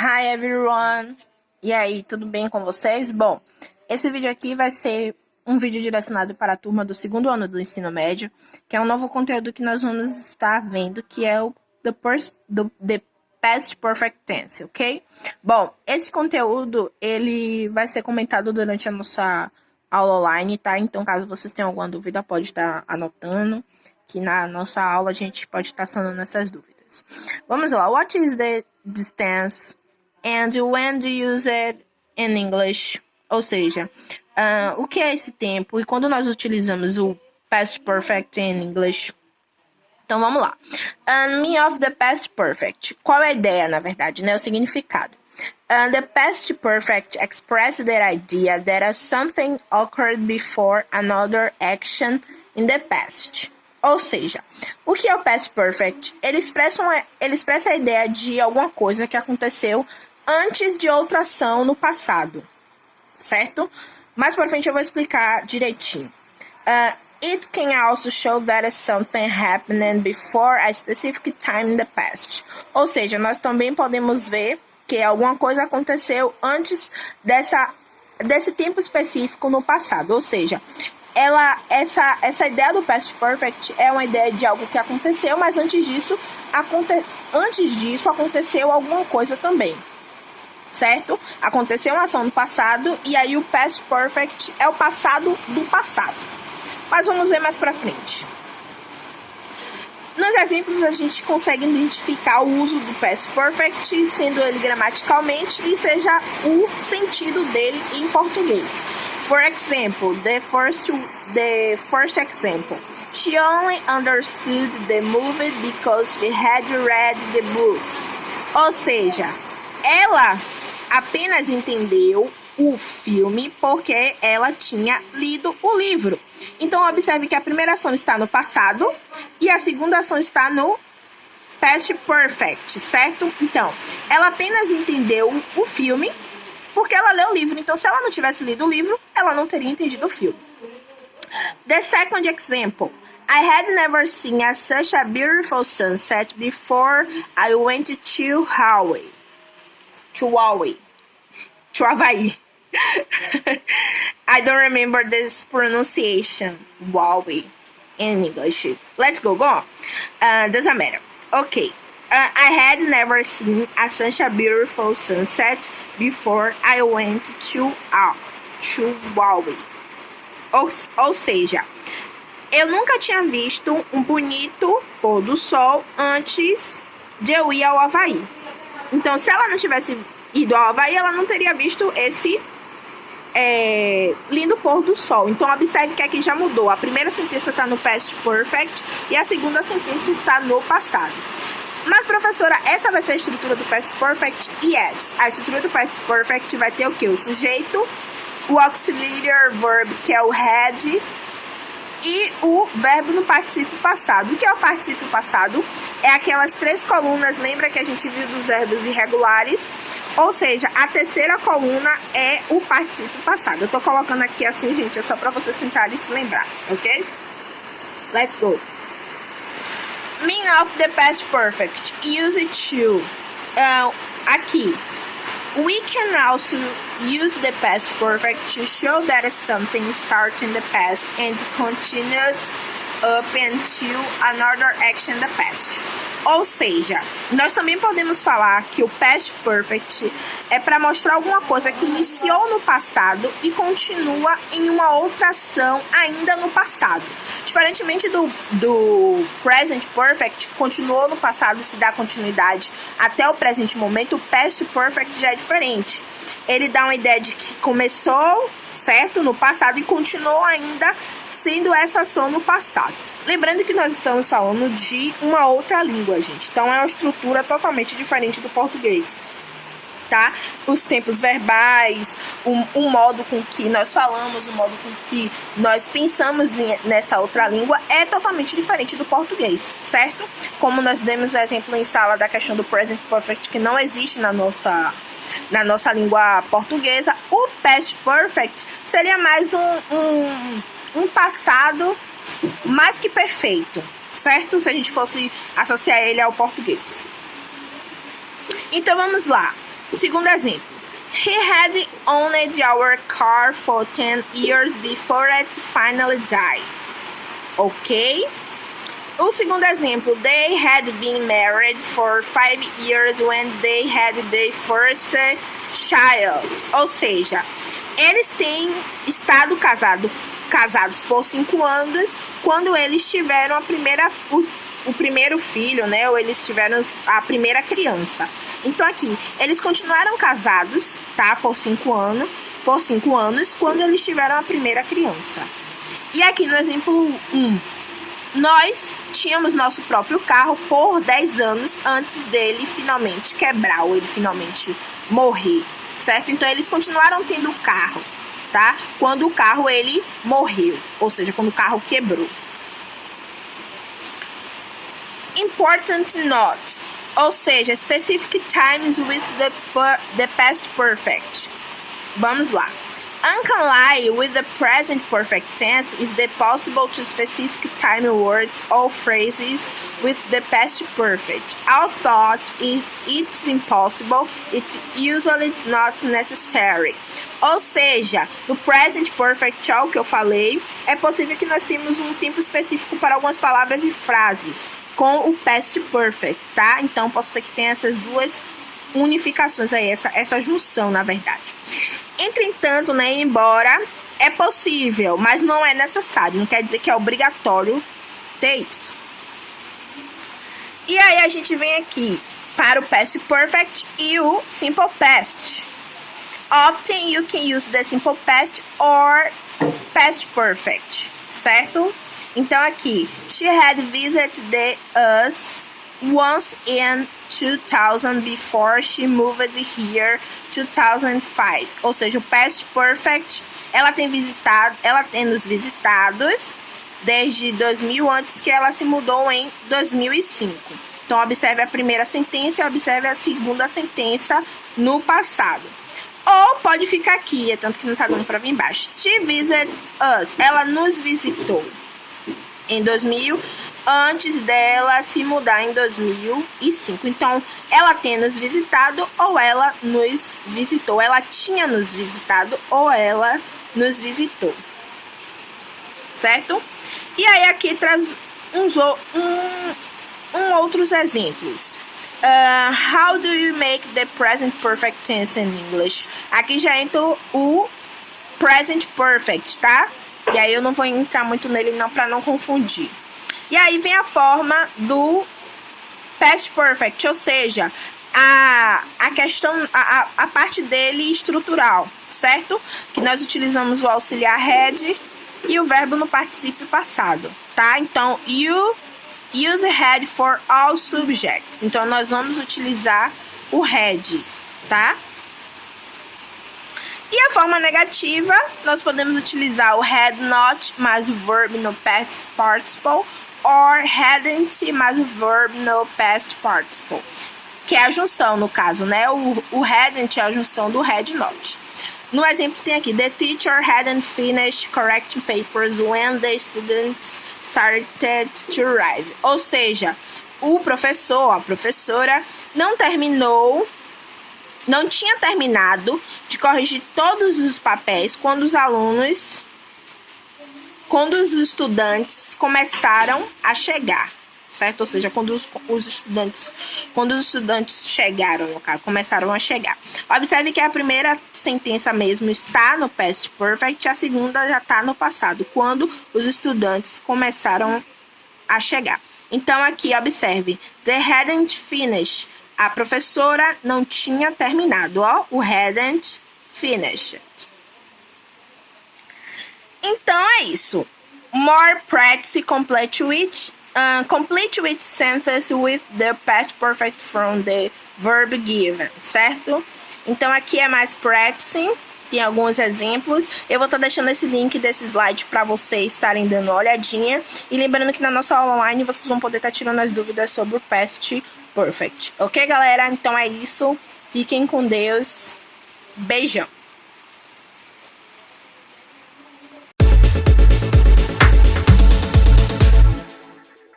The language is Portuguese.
Hi everyone! E aí, tudo bem com vocês? Bom, esse vídeo aqui vai ser um vídeo direcionado para a turma do segundo ano do ensino médio, que é um novo conteúdo que nós vamos estar vendo, que é o The Past Perfect Tense, ok? Bom, esse conteúdo, ele vai ser comentado durante a nossa aula online, tá? Então, caso vocês tenham alguma dúvida, pode estar anotando, que na nossa aula a gente pode estar sanando essas dúvidas. Vamos lá, what is this tense? And when do you use it in English? Ou seja, o que é esse tempo e quando nós utilizamos o past perfect in English? Então vamos lá. Meaning of the past perfect. Qual é a ideia, na verdade, né? O significado. The past perfect expresses the idea that something occurred before another action in the past. Ou seja, o que é o past perfect? Ele expressa a ideia de alguma coisa que aconteceu antes de outra ação no passado, certo? Mais para frente eu vou explicar direitinho. It can also show that something happened before a specific time in the past. Ou seja, nós também podemos ver que alguma coisa aconteceu antes desse tempo específico no passado. Ou seja, essa ideia do past perfect é uma ideia de algo que aconteceu, mas antes disso aconteceu alguma coisa também. Certo? Aconteceu uma ação no passado e aí o past perfect é o passado do passado. Mas vamos ver mais pra frente. Nos exemplos a gente consegue identificar o uso do past perfect, sendo ele gramaticalmente e seja o sentido dele em português. For example, the first example. She only understood the movie because she had read the book. Ou seja, ela apenas entendeu o filme porque ela tinha lido o livro. Então, observe que a primeira ação está no passado e a segunda ação está no past perfect, certo? Então, ela apenas entendeu o filme porque ela leu o livro. Então, se ela não tivesse lido o livro, ela não teria entendido o filme. The second example. I had never seen such a beautiful sunset before I went to Hawaii. To Hawaii. I don't remember this pronunciation. Hawaii in English. Let's go on. Doesn't matter. Okay. I had never seen such a beautiful sunset before I went to Hawaii. Ou seja, eu nunca tinha visto um bonito pôr do sol antes de eu ir ao Havaí. Então, se ela não tivesse ido ao Havaí, ela não teria visto esse lindo pôr do sol. Então, observe que aqui já mudou. A primeira sentença está no past perfect e a segunda sentença está no passado. Mas, professora, essa vai ser a estrutura do past perfect? Yes. A estrutura do past perfect vai ter o quê? O sujeito, o auxiliary verb, que é o had, e o verbo no particípio passado. O que é o particípio passado? É aquelas três colunas, lembra que a gente viu dos verbos irregulares? Ou seja, a terceira coluna é o particípio passado. Eu tô colocando aqui assim, gente, é só para vocês tentarem se lembrar, ok? Let's go. Meaning of the past perfect. Use it to. Aqui. We can also use the past perfect to show that something started in the past and continued up until another action in the past. Ou seja, nós também podemos falar que o past perfect é para mostrar alguma coisa que iniciou no passado e continua em uma outra ação ainda no passado. Diferentemente do present perfect, que continuou no passado e se dá continuidade até o presente momento, o past perfect já é diferente. Ele dá uma ideia de que começou, certo, no passado e continuou ainda sendo essa ação no passado. Lembrando que nós estamos falando de uma outra língua, gente. Então, é uma estrutura totalmente diferente do português, tá? Os tempos verbais, o modo com que nós falamos, o modo com que nós pensamos nessa outra língua é totalmente diferente do português, certo? Como nós demos o exemplo em sala da questão do present perfect, que não existe na nossa língua portuguesa, o past perfect seria mais um passado mais que perfeito, certo? Se a gente fosse associar ele ao português. Então, vamos lá. Segundo exemplo. He had owned our car for 10 years before it finally died. Ok? O segundo exemplo. They had been married for 5 years when they had their first child. Ou seja, eles têm estado casados por 5 anos quando eles tiveram o primeiro filho, né? Ou eles tiveram a primeira criança. Então aqui, eles continuaram casados, tá? Por 5 anos, quando eles tiveram a primeira criança. E aqui no exemplo 1, nós tínhamos nosso próprio carro por 10 anos antes dele finalmente quebrar, ou ele finalmente morrer, certo? Então eles continuaram tendo o carro, tá? Quando o carro ele morreu, ou seja, quando o carro quebrou. Important note, ou seja, specific times with the past perfect. Vamos lá. Unlike with the present perfect tense, is it possible to specific time words or phrases with the past perfect. Although it's impossible, it usually is not necessary. Ou seja, no present perfect, o que eu falei, é possível que nós tenhamos um tempo específico para algumas palavras e frases com o past perfect, tá? Então, pode ser que tenha essas duas unificações aí, essa junção, na verdade. Entretanto, né, embora é possível, mas não é necessário, não quer dizer que é obrigatório ter isso. E aí a gente vem aqui para o past perfect e o simple past. Often you can use the simple past or past perfect, certo? Então aqui, she had visited us once in 2000 before she moved here 2005. Ou seja, o past perfect, ela tem nos visitados desde 2000, antes que ela se mudou em 2005. Então observe a primeira sentença e observe a segunda sentença no passado. Ou pode ficar aqui, é tanto que não tá dando para vir embaixo. She visited us, ela nos visitou em 2000, antes dela se mudar em 2005. Então, ela tem nos visitado ou ela nos visitou. Ela tinha nos visitado ou ela nos visitou. Certo? E aí, aqui traz outros exemplos. How do you make the present perfect tense in English? Aqui já entra o present perfect, tá? E aí eu não vou entrar muito nele não, para não confundir. E aí vem a forma do past perfect, ou seja, a questão, a parte dele estrutural, certo? Que nós utilizamos o auxiliar had e o verbo no particípio passado, tá? Então, you use had for all subjects. Então, nós vamos utilizar o had, tá? E a forma negativa, nós podemos utilizar o had not mais o verbo no past participle, or hadn't mais o verbo no past participle, que é a junção no caso, né? O hadn't é a junção do had not. No exemplo tem aqui, the teacher hadn't finished correcting papers when the students started to arrive. Ou seja, o professor, a professora, não tinha terminado de corrigir todos os papéis quando os estudantes começaram a chegar, certo? Ou seja, quando os estudantes chegaram, no caso, começaram a chegar. Observe que a primeira sentença mesmo está no past perfect, a segunda já está no passado, quando os estudantes começaram a chegar. Então, aqui, observe, they hadn't finished. A professora não tinha terminado, ó, o hadn't finished. Então, é isso. More practice, complete with sentence with the past perfect from the verb given, certo? Então, aqui é mais practicing, tem alguns exemplos. Eu vou estar deixando esse link desse slide para vocês estarem dando uma olhadinha. E lembrando que na nossa aula online vocês vão poder estar tirando as dúvidas sobre o past perfect. Ok, galera? Então é isso. Fiquem com Deus. Beijão.